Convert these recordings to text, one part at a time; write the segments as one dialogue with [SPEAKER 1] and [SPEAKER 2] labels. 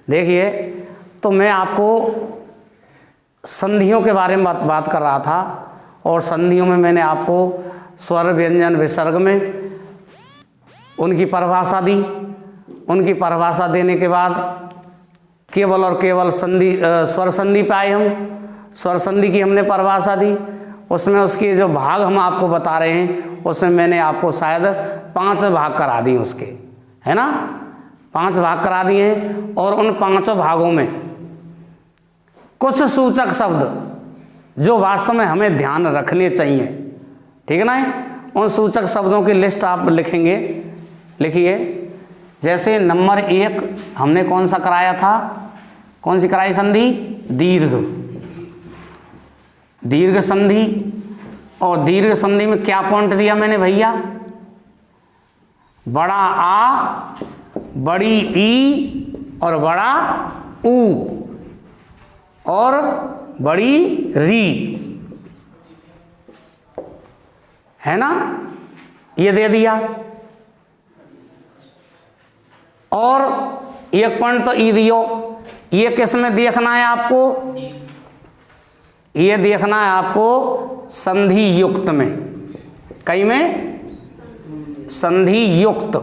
[SPEAKER 1] देखिए, तो मैं आपको संधियों के बारे में बात कर रहा था, और संधियों में मैंने आपको स्वर व्यंजन विसर्ग में उनकी परिभाषा दी। उनकी परिभाषा देने के बाद केवल और केवल संधि स्वर संधि पे आए हम। स्वर संधि की हमने परिभाषा दी, उसमें उसके जो भाग हम आपको बता रहे हैं उसमें मैंने आपको शायद 5 भाग करा दिए उसके, है ना, 5 भाग करा दिए हैं। और उन 5 भागों में कुछ सूचक शब्द जो वास्तव में हमें ध्यान रखने चाहिए, ठीक है ना, उन सूचक शब्दों की लिस्ट आप लिखेंगे। लिखिए, जैसे नंबर 1 हमने कौन सा कराया था, कौन सी कराई संधि, दीर्घ, दीर्घ संधि। और दीर्घ संधि में क्या पॉइंट दिया मैंने भैया, बड़ा आ, बड़ी ई और बड़ा ऊ और बड़ी री, है ना, ये दे दिया। और एक पॉइंट तो ई दियो। ये किस में देखना है आपको, ये देखना है आपको संधि युक्त में। कई में, संधि युक्त।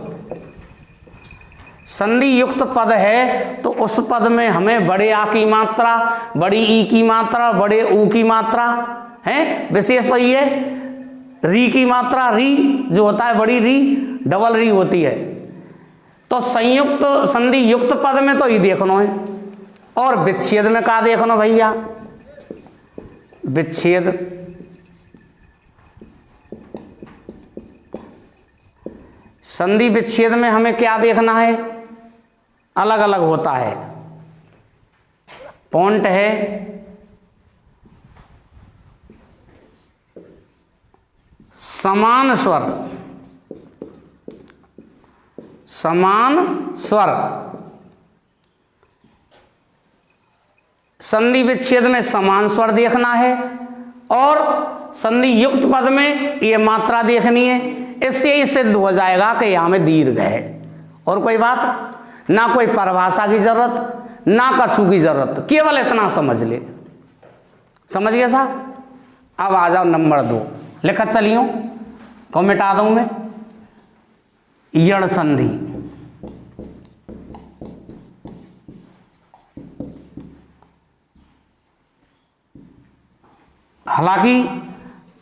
[SPEAKER 1] संधि युक्त पद है तो उस पद में हमें बड़े आ की मात्रा, बड़ी ई की मात्रा, बड़े ऊ की मात्रा है, विशेष तो ये री की मात्रा, री जो होता है बड़ी री, डबल री होती है। तो संयुक्त संधि युक्त पद में तो ये देखना है। और विच्छेद में क्या देखना भैया, विच्छेद, संधि विच्छेद में हमें क्या देखना है, अलग अलग होता है। पॉइंट है समान स्वर, समान स्वर। संधि विच्छेद में समान स्वर देखना है और संधि युक्त पद में ये मात्रा देखनी है। इससे ही सिद्ध हो जाएगा कि यहां में दीर्घ है। और कोई बात ना, कोई परिभाषा की जरूरत ना कछु की जरूरत, केवल इतना समझ ले। समझ गए साहब। अब आ जाओ नंबर 2, लिखा चलियो, को मिटा दूं मैं, यण संधि। हालांकि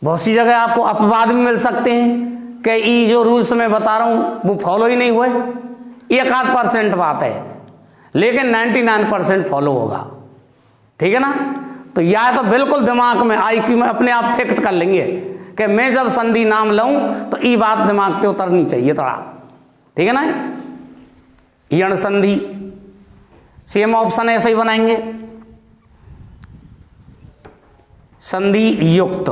[SPEAKER 1] बहुत सी जगह आपको अपवाद भी मिल सकते हैं कि ये जो रूल्स मैं बता रहा हूं वो फॉलो ही नहीं हुए, 1-8% बात है, लेकिन 99% फॉलो होगा, ठीक है ना। तो या तो बिल्कुल दिमाग में IQ में अपने आप फिक्स कर लेंगे कि मैं जब संधि नाम लऊं तो ये बात दिमाग से उतरनी चाहिए थोड़ा, ठीक है ना। यण संधि सेम ऑप्शन ऐसे ही बनाएंगे। संधि युक्त,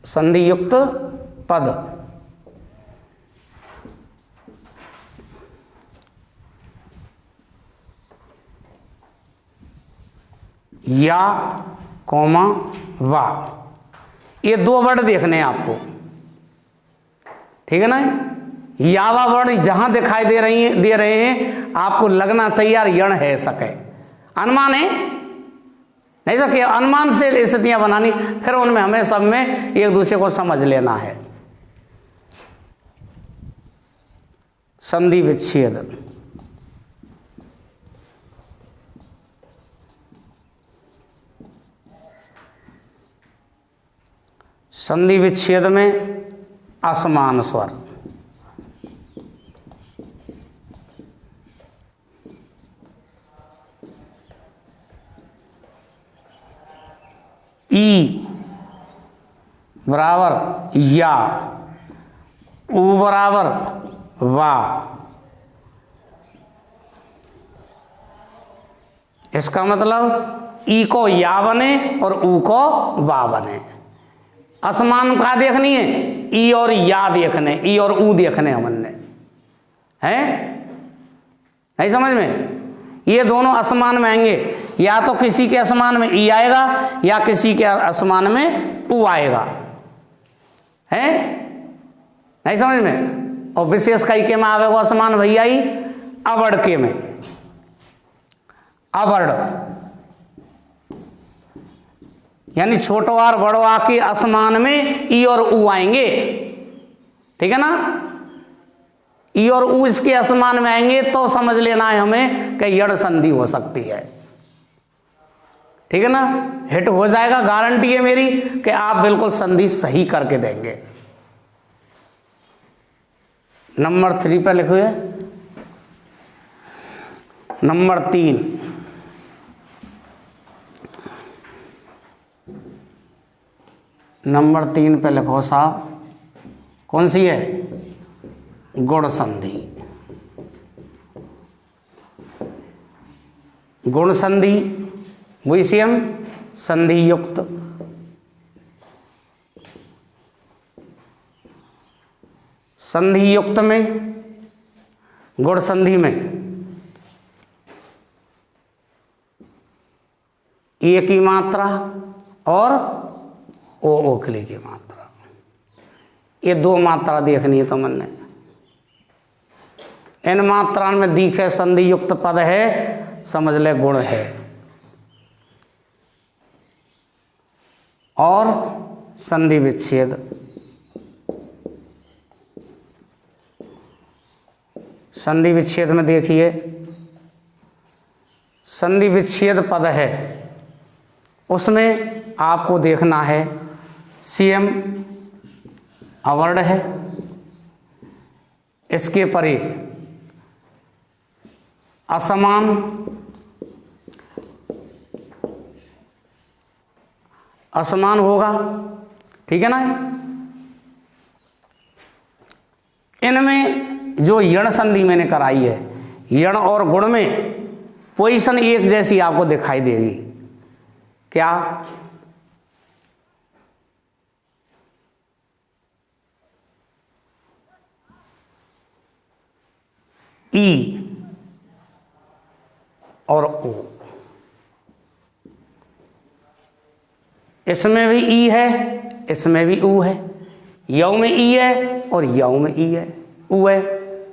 [SPEAKER 1] संधि युक्त पद, या कौमा वा, ये 2 वर्ड देखने हैं आपको, ठीक है ना। या वा वर्ड जहां दिखाई दे रहे हैं आपको लगना चाहिए यार यण है सके, अनुमान है नहीं सके, अनुमान से स्थितियां बनानी, फिर उनमें हमें सब में एक दूसरे को समझ लेना है। संधि विच्छेद, संधि विच्छेद में असमान स्वर, ई बराबर या, ऊ बराबर वा। इसका मतलब ई को या बने और ऊ को वा बने। असमान का देखनी है, ई और या देखने, ई और ऊ देखने हमने, हैं नहीं समझ में। ये दोनों असमान में आएंगे, या तो किसी के असमान में ई आएगा या किसी के असमान में ऊ आएगा, है नहीं समझ में। और विशेष कई के में आवेगा असमान भैया ही अवर्ण के में, अवर्ण यानी छोटो और बड़ो आके असमान में ई और ऊ आएंगे, ठीक है ना। ई और ऊ इसके असमान में आएंगे तो समझ लेना है हमें कि यण संधि हो सकती है, ठीक है ना। हिट हो जाएगा, गारंटी है मेरी कि आप बिल्कुल संधि सही करके देंगे। नंबर 3 पे लिखिए, नंबर 3 नंबर 3 पे लिखो साहब, कौन सी है? गुण संधि। गुण संधि विषयम संधि युक्त, संधि युक्त में, गुण संधि में ए की मात्रा और ओ ओखली की मात्रा, ये 2 मात्रा देखनी है तो मैंने इन मात्रा में दिखे संधि युक्त पद है, समझ ले गुण है। और संधि विच्छेद, संधि विच्छेद में देखिए, संधि विच्छेद पद है उसमें आपको देखना है सीएम अवर्ण है, इसके परे असमान, असमान होगा, ठीक है ना। इनमें जो यण संधि मैंने कराई है, यण और गुण में पोजीशन एक जैसी आपको दिखाई देगी। क्या? ई और ओ, इसमें भी ई है, इसमें भी ऊ है, यौ में ई है और यौ में ई है, ऊ है,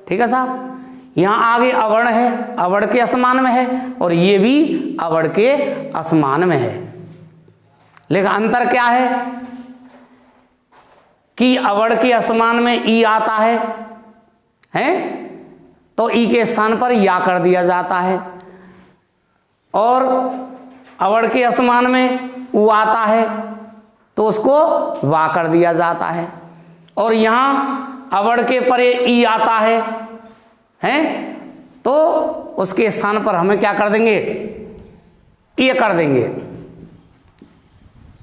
[SPEAKER 1] ठीक है साहब। यहां आगे अवर्ण है, अवर्ण के असमान में है, और ये भी अवर्ण के असमान में है। लेकिन अंतर क्या है कि अवर्ण के असमान में ई आता है, तो ई के स्थान पर या कर दिया जाता है, और अवर्ण के असमान में ऊ आता है तो उसको वा कर दिया जाता है, और यहां अवर्ण के परे ई आता है, तो उसके स्थान पर हमें क्या कर देंगे? ये कर देंगे,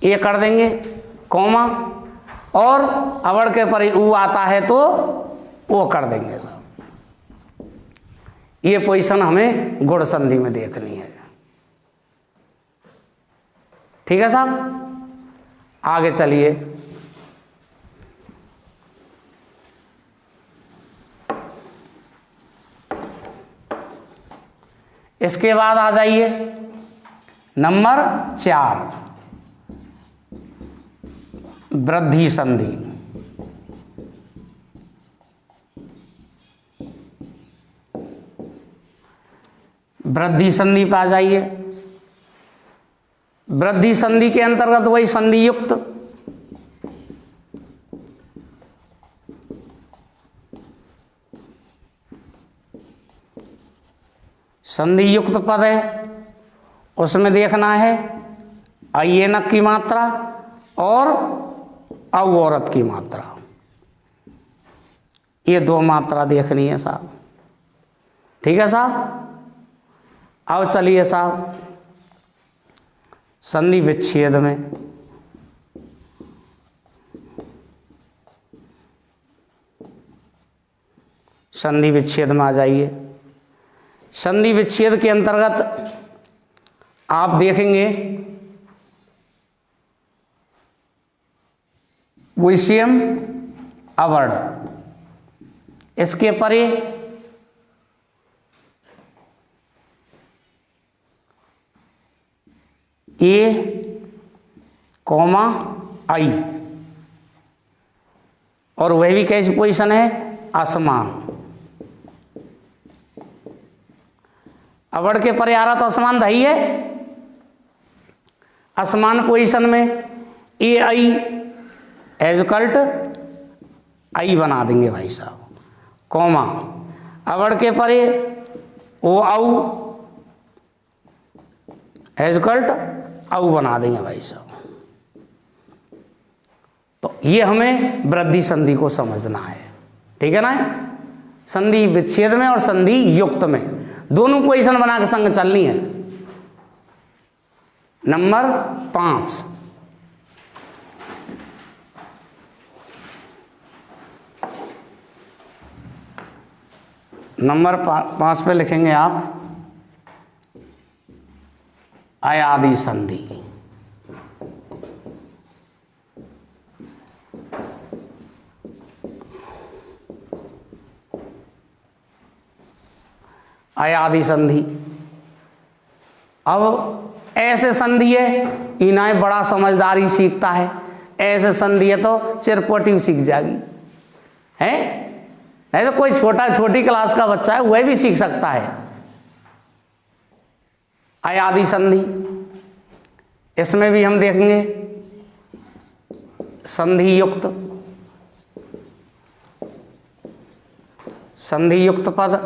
[SPEAKER 1] ये कर देंगे कॉमा, और अवर्ण के परे ऊ आता है तो वो कर देंगे साहब। ये पोजीशन हमें गुण संधि में देखनी है, ठीक है साहब। आगे चलिए, इसके बाद आ जाइए नंबर 4 वृद्धि संधि। वृद्धि संधि पे आ जाइए। वृद्धि संधि के अंतर्गत वही संधि युक्त, संधि युक्त पद है, उसमें देखना है अयनक की मात्रा और औरत की मात्रा, ये 2 मात्रा देखनी है साहब, ठीक है साहब। अब चलिए साहब संधि विच्छेद में, संधि विच्छेद में आ जाइए। संधि विच्छेद के अंतर्गत आप देखेंगे विषयम अवर्ण, इसके परे ए कॉमा आई, और वह भी कैसी पोजीशन है? आसमान। अवड़ के परे आ रहा तो आसमान दही है। आसमान पोजीशन में ए आई एज कल्ट आई बना देंगे भाई साहब, कॉमा। अवड़ के परे ओ आऊ एज कल्ट आऊ बना देंगे भाई साहब। तो ये हमें वृद्धि संधि को समझना है, ठीक है ना। संधि विच्छेद में और संधि युक्त में दोनों पोजीशन बना के संग चलनी है। नंबर 5, नंबर 5 पे लिखेंगे आप अयादि संधि। अयादि संधि। अब ऐसे संधि है इन्हें बड़ा समझदारी सीखता है, ऐसे संधि है तो चिरपोटी सीख जाएगी है। नहीं तो कोई छोटी क्लास का बच्चा है वह भी सीख सकता है। अयादि संधि, इसमें भी हम देखेंगे संधि युक्त, संधि युक्त पद।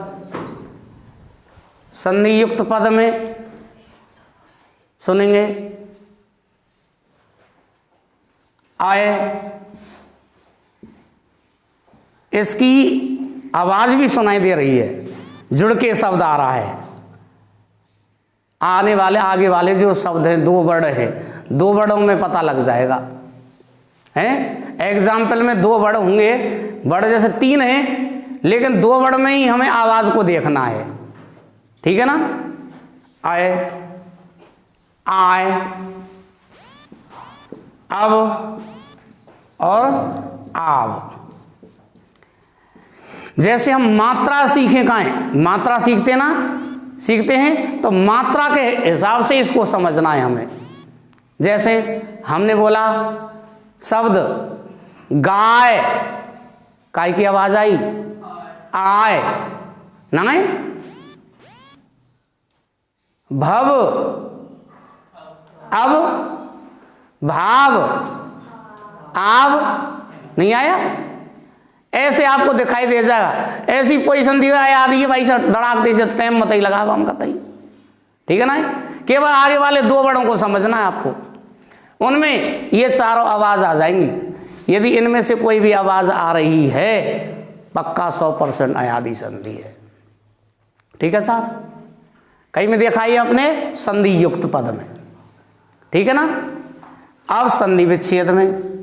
[SPEAKER 1] संधि युक्त पद में सुनेंगे आए, इसकी आवाज भी सुनाई दे रही है, जुड़ के शब्द आ रहा है। आने वाले आगे वाले जो शब्द हैं 2 वर्ड है, 2 वर्डों में पता लग जाएगा हैं। एग्जाम्पल में 2 वर्ड होंगे, वर्ड जैसे 3 हैं लेकिन 2 वर्ड में ही हमें आवाज को देखना है, ठीक है ना। आए, आए, अब और आव। जैसे हम मात्रा सीखे कहें, मात्रा सीखते हैं तो मात्रा के हिसाब से इसको समझना है हमें। जैसे हमने बोला शब्द गाय, काय की आवाज आई आय, नहीं भव, अब भाव, आव, नहीं आया। ऐसे आपको दिखाई दे जाएगा। ऐसी पोजीशन दी है याद ये भाई सर धड़ाक दे से टाइम मत ही लगा हम कतई, ठीक है ना। केवल आगे वाले 2 वर्डों को समझना है आपको, उनमें ये चारों आवाज आ जाएंगी। यदि इनमें से कोई भी आवाज आ रही है पक्का 100% अयादि संधि है, ठीक है साहब। कहीं में देखा है अपने संधि युक्त पद में, ठीक है ना। अब संधि विच्छेद में,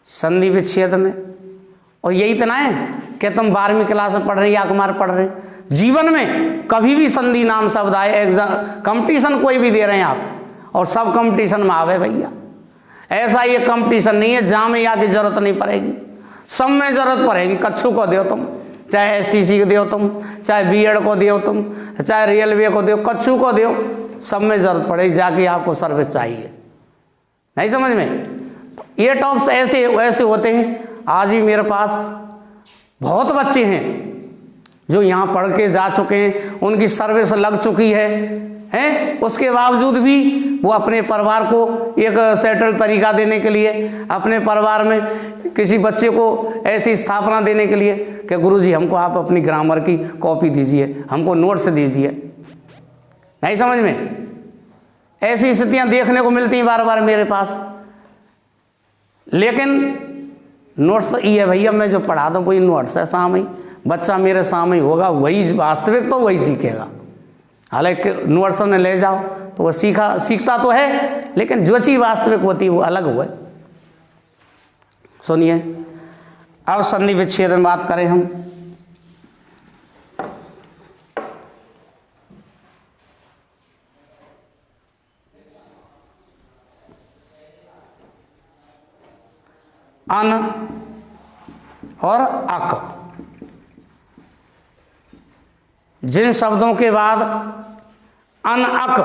[SPEAKER 1] संधि विच्छेद में, और यही इतना है कि तुम 12वीं क्लास में पढ़ रहे या कुमार पढ़ रहे, जीवन में कभी भी संधि नाम शब्द आए, एग्जाम कंपटीशन कोई भी दे रहे हैं आप, और सब कंपटीशन में आवे भैया। ऐसा ये कंपटीशन नहीं है जहाँ में या की जरूरत नहीं पड़ेगी, सब में जरूरत पड़ेगी। कच्छू को दो तुम, चाहे एसटीसी को दो तुम, चाहे बीएड को दो तुम, चाहे रेलवे को दो, कच्छू को दो, सब में जरूरत पड़ेगी। जाके आपको सर्विस चाहिए, नहीं समझ में। ये टॉप्स ऐसे वैसे होते हैं। आज भी मेरे पास बहुत बच्चे हैं जो यहाँ पढ़ के जा चुके हैं, उनकी सर्विस लग चुकी है, उसके बावजूद भी वो अपने परिवार को एक सेटल तरीका देने के लिए, अपने परिवार में किसी बच्चे को ऐसी स्थापना देने के लिए कि गुरुजी हमको आप अपनी ग्रामर की कॉपी दीजिए, हमको नोट्स दीजिए, नहीं समझ में। ऐसी स्थितियाँ देखने को मिलती हैं बार बार मेरे पास। लेकिन नोट्स तो ये है भैया, मैं जो पढ़ा दूँ कोई नोट्स है सामने, बच्चा मेरे सामने होगा, वही वास्तविक तो वही सीखेगा। हालांकि नोट्स में ले जाओ तो वो सीखता तो है, लेकिन जो चीज़ वास्तविक होती है वो अलग हुआ। सुनिए अब संधि विच्छेद में बात करें हम। अन और अक, जिन शब्दों के बाद अन अक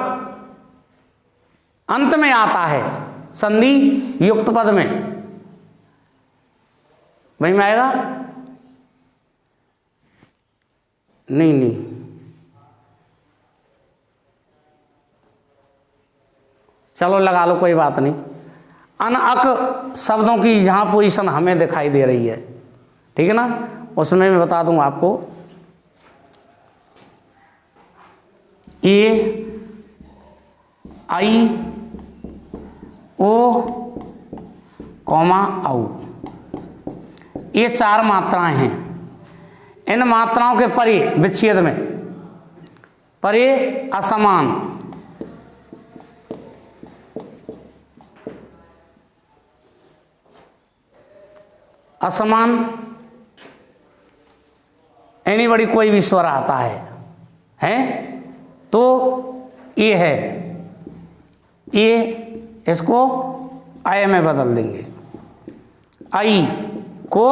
[SPEAKER 1] अंत में आता है संधि युक्त पद में, वही में आएगा। नहीं, चलो लगा लो, कोई बात नहीं। अन अक शब्दों की जहां पोजीशन हमें दिखाई दे रही है, ठीक है ना, उसमें मैं बता दूं आपको, ए आई ओ कॉमा औ, ये 4 मात्राएं हैं। इन मात्राओं के परे विच्छेद में, परे असमान, असमान एनीबॉडी कोई भी स्वर आता है तो ये है, ये इसको आय में बदल देंगे, आई को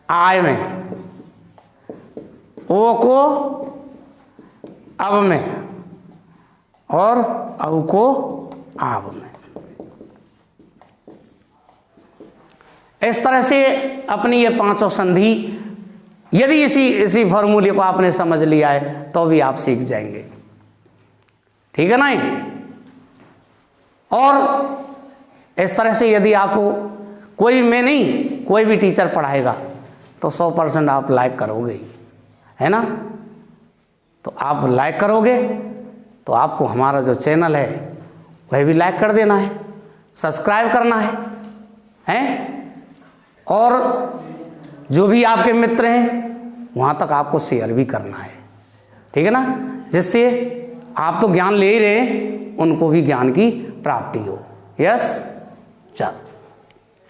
[SPEAKER 1] आय में, ओ को अब में, और औ को आब में। इस तरह से अपनी ये 5 संधि, यदि इसी फॉर्मूले को आपने समझ लिया है तो भी आप सीख जाएंगे, ठीक है ना। और इस तरह से यदि आपको कोई मैं नहीं, कोई भी टीचर पढ़ाएगा तो 100% आप लाइक करोगे ही, है ना। तो आप लाइक करोगे तो आपको हमारा जो चैनल है वह भी लाइक कर देना है, सब्सक्राइब करना है, और जो भी आपके मित्र हैं वहाँ तक आपको शेयर भी करना है, ठीक है ना, जिससे आप तो ज्ञान ले ही रहे हैं, उनको भी ज्ञान की प्राप्ति हो। यस, चल।